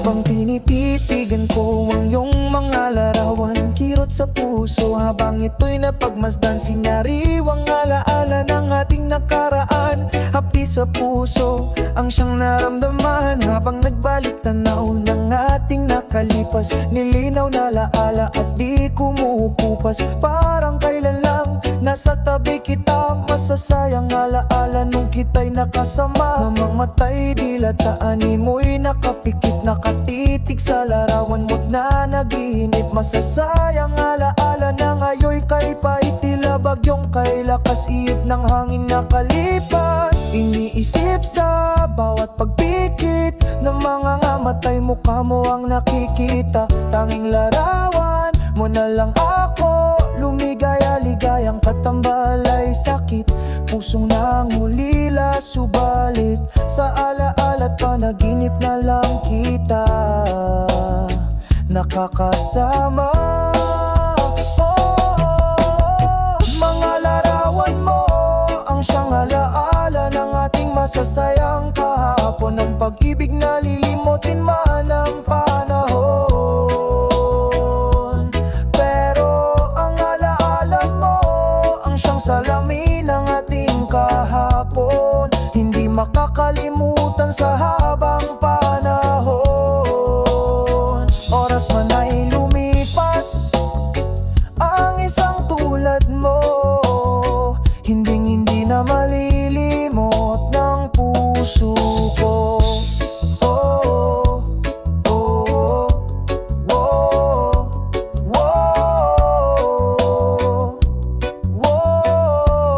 Habang tinititigan ko ang iyong mga larawan, kirot sa puso habang ito'y napagmasdan. Singariwang alaala ng ating nakaraan, hapdi sa puso ang siyang naramdaman. Habang nagbalik tanaw ng ating nakalipas, nilinaw na laala at di kumukupas. Parang kailan lang nasa tabi kita, masasayang alaala nung kita'y nakasama. Mamamatay dilataani mo'y nakapikit, nakatitig sa larawan mo't na nagihinip. Masasayang alaala na ngayoy kay pait, tila bagyong kay lakas iip ng hangin nakalipas. Iniisip sa bawat pagpikit ng mga ngamatay, mukha mo ang nakikita. Tanging larawan mo na lang ako, lumigaya, ligayang katambalay sakit. Pusong nangulila, subalit sa alaala't panaginip na lang kita nakakasama. Mga larawan mo ang siyang alaala ng ating masasayang kahapon. Ang pag-ibig na lilimutin man ang panahon, pero ang alaala mo ang siyang salamin ng ating kahapon. Hindi makakalimutan sa habang panahon. Oras man ay lumipas, ang isang tulad mo hindi na malilimot ng puso ko. Oh, oh, oh, oh, oh.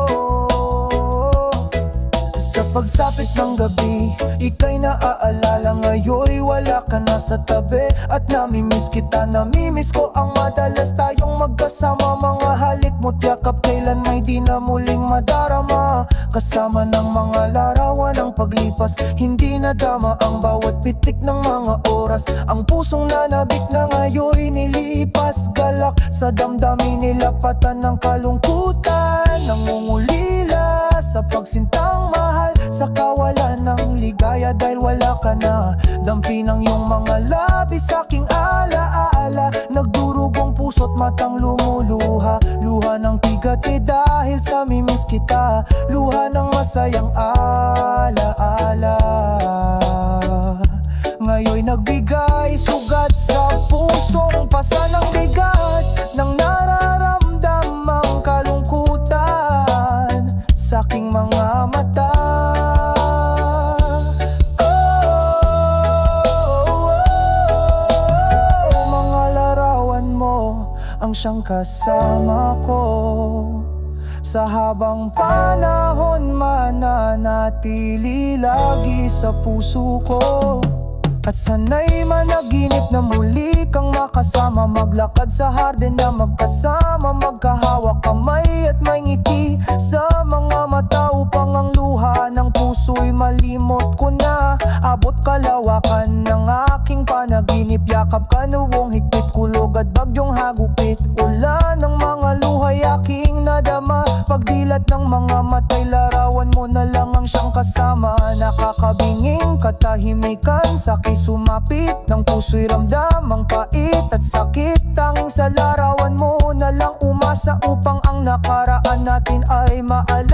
Sa pagsapit ng gabi, ika'y naaalala. Ngayoy wala ka na sa tabi at namimiss kita. Namimiss ko ang madalas tayong magkasama. Mga halik mo't yakap, kailan may di na muling madarama. Kasama ng mga larawan ng paglipas, hindi nadama ang bawat pitik ng mga oras. Ang pusong nanabik na ngayoy nilipas, galak sa damdamin, nilapatan ng kalungkutan. Nangungulila sa pagsintang mahal, sa kawalan ng ligaya dahil wala ka na. Dampi ng iyong mga labi sa aking alaala, nagdurugong puso't matang lumuluha. Luha ng pigati dahil sa mimiss kita, luha ng masayang alaala. Ngayoy nagbigay sugat sa pusong pasa ng bigat ng nararamdamang kalungkutan sa aking mga mata. Ang siyang kasama ko sa habang panahon, mananatili lagi sa puso ko. At sana'y managinip na muli kang makasama, maglakad sa hardin na magkasama, magkahawak kamay at may ngiti sa mga mata, upang ang luha ng puso'y malimot ko na. Abot kalawakan ng aking panaginip, yakap ka nuwong higpit, kulog at bagyong hagupit. Ulan ng mga luhay aking nadama, pagdilat ng mga matay, larawan mo na lang ang siyang kasama. Nakakabinging katahimikan, sakit sumapit ng puso'y ramdam ang pait at sakit. Tanging sa larawan mo na lang umasa, upang ang nakaraan natin ay maalala.